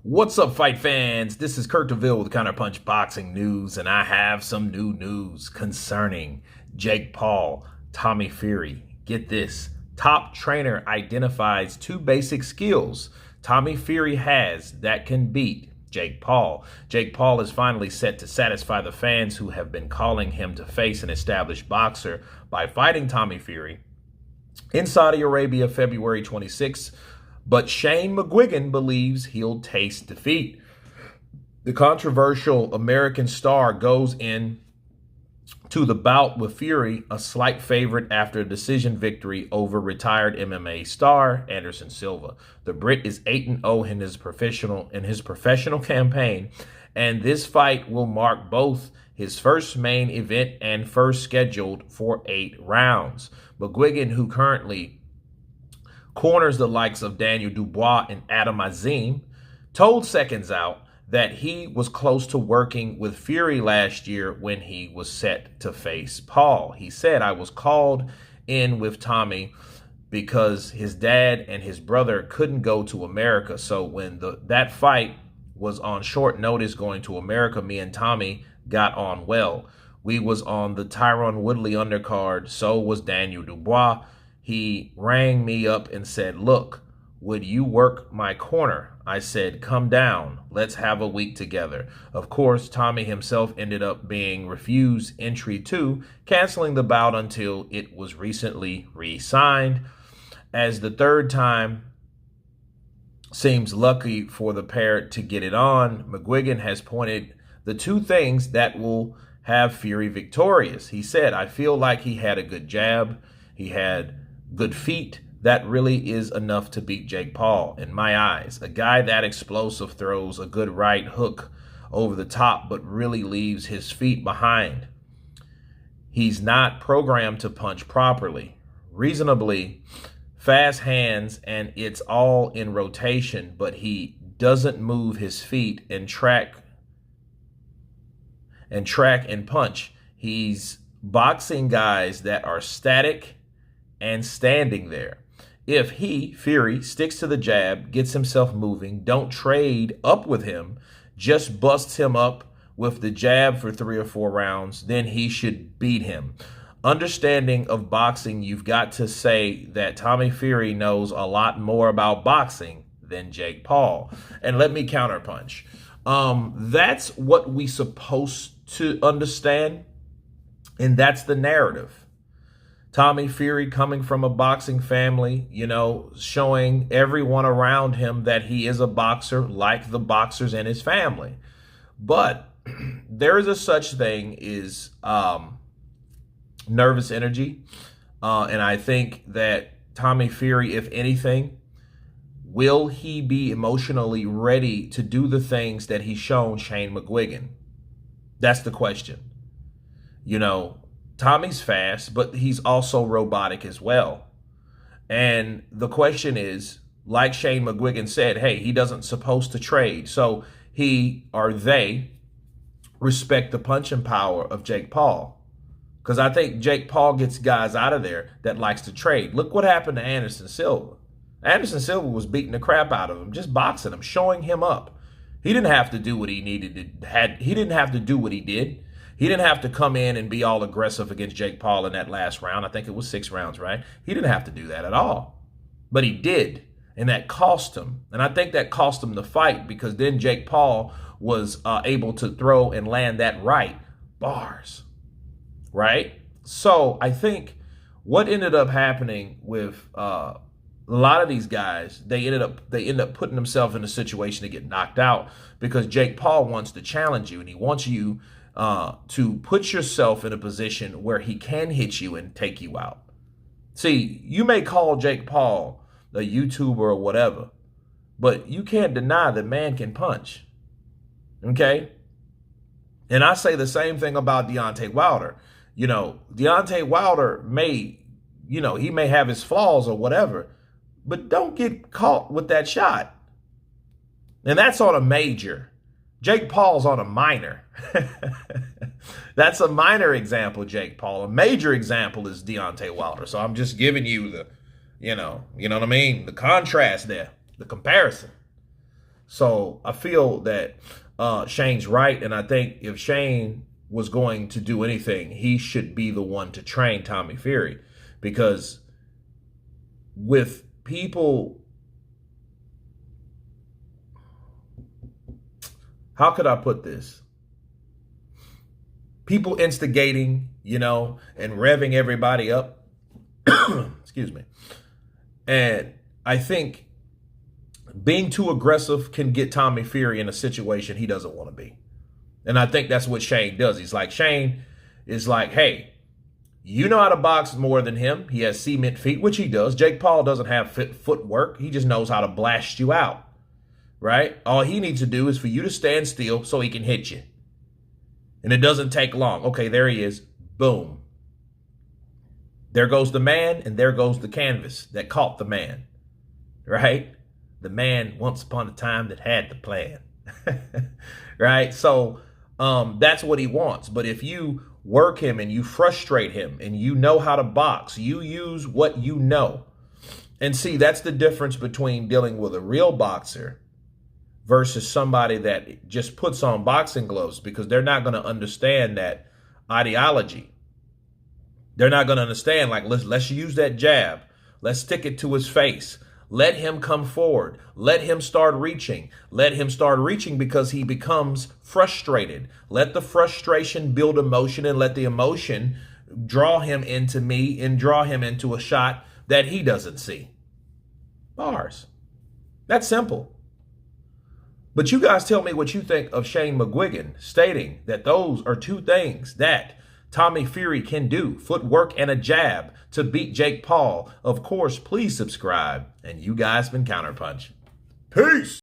What's up, fight fans? This is Kurt DeVille with Counterpunch Boxing News, and I have some new news concerning Jake Paul, Tommy Fury. Get this. Top trainer identifies two basic skills Tommy Fury has that can beat Jake Paul. Jake Paul is finally set to satisfy the fans who have been calling him to face an established boxer by fighting Tommy Fury in Saudi Arabia February 26th. But Shane Mcguigan believes he'll taste defeat. The controversial American star goes in to the bout with Fury, a slight favorite after a decision victory over retired MMA star Anderson Silva. The Brit is 8-0 in his professional campaign, and this fight will mark both his first main event and first scheduled for 8 rounds. Mcguigan, who currently corners the likes of Daniel Dubois and Adam Azim, told Seconds Out that he was close to working with Fury last year when he was set to face Paul. He said, "I was called in with Tommy because his dad and his brother couldn't go to America. So when that fight was on short notice going to America, me and Tommy got on well. We was on the Tyron Woodley undercard, so was Daniel Dubois. He rang me up and said, 'Look, would you work my corner?' I said, 'Come down. Let's have a week together.' Of course, Tommy himself ended up being refused entry too, canceling the bout until it was recently re-signed. As the third time seems lucky for the pair to get it on, Mcguigan has pointed the two things that will have Fury victorious. He said, 'I feel like he had a good jab. He had good feet. That really is enough to beat Jake Paul, in my eyes. A guy that explosive throws a good right hook over the top, but really leaves his feet behind. He's not programmed to punch properly. Reasonably fast hands, and it's all in rotation, but he doesn't move his feet and track and punch. He's boxing guys that are static and standing there. If he, Fury, sticks to the jab, gets himself moving, don't trade up with him, just busts him up with the jab for 3 or 4 rounds, then he should beat him. Understanding of boxing, you've got to say that Tommy Fury knows a lot more about boxing than Jake Paul." And let me counterpunch. That's what we supposed to understand, and that's the narrative. Tommy Fury coming from a boxing family, showing everyone around him that he is a boxer like the boxers in his family. But there is a such thing as nervous energy. And I think that Tommy Fury, if anything, will he be emotionally ready to do the things that he's shown Shane Mcguigan? That's the question. Tommy's fast, but he's also robotic as well. And the question is, like Shane Mcguigan said, hey, he doesn't supposed to trade. So he or they respect the punching power of Jake Paul. Because I think Jake Paul gets guys out of there that likes to trade. Look what happened to Anderson Silva. Anderson Silva was beating the crap out of him, just boxing him, showing him up. He didn't have to do what he needed to. He didn't have to do what he did. He didn't have to come in and be all aggressive against Jake Paul in that last round. I think it was 6 rounds, right? He didn't have to do that at all. But he did, and that cost him. And I think that cost him the fight, because then Jake Paul was able to throw and land that right. Bars, right? So I think what ended up happening with a lot of these guys, they end up putting themselves in a situation to get knocked out, because Jake Paul wants to challenge you, and he wants you to put yourself in a position where he can hit you and take you out. See, you may call Jake Paul a YouTuber or whatever, but you can't deny that man can punch. Okay? And I say the same thing about Deontay Wilder. Deontay Wilder may, he may have his flaws or whatever, but don't get caught with that shot. And that's on a major. Jake Paul's on a minor. That's a minor example, Jake Paul. A major example is Deontay Wilder. So I'm just giving you the, you know what I mean? The contrast there, the comparison. So I feel that Shane's right. And I think if Shane was going to do anything, he should be the one to train Tommy Fury. Because with people, how could I put this? People instigating, and revving everybody up. Excuse me. And I think being too aggressive can get Tommy Fury in a situation he doesn't want to be. And I think that's what Shane does. Shane is like, hey, you know how to box more than him. He has cement feet, which he does. Jake Paul doesn't have footwork. He just knows how to blast you out, right? All he needs to do is for you to stand still so he can hit you. And it doesn't take long. Okay, there he is. Boom. There goes the man, and there goes the canvas that caught the man, right? The man once upon a time that had the plan, right? So that's what he wants. But if you work him and you frustrate him and you know how to box, you use what you know. And see, that's the difference between dealing with a real boxer versus somebody that just puts on boxing gloves, because they're not going to understand that ideology. They're not going to understand, like, let's use that jab. Let's stick it to his face. Let him come forward. Let him start reaching. Let him start reaching because he becomes frustrated. Let the frustration build emotion, and let the emotion draw him into me and draw him into a shot that he doesn't see. Bars. That's simple. But you guys tell me what you think of Shane Mcguigan stating that those are two things that Tommy Fury can do, footwork and a jab, to beat Jake Paul. Of course, please subscribe. And you guys been Counterpunch. Peace.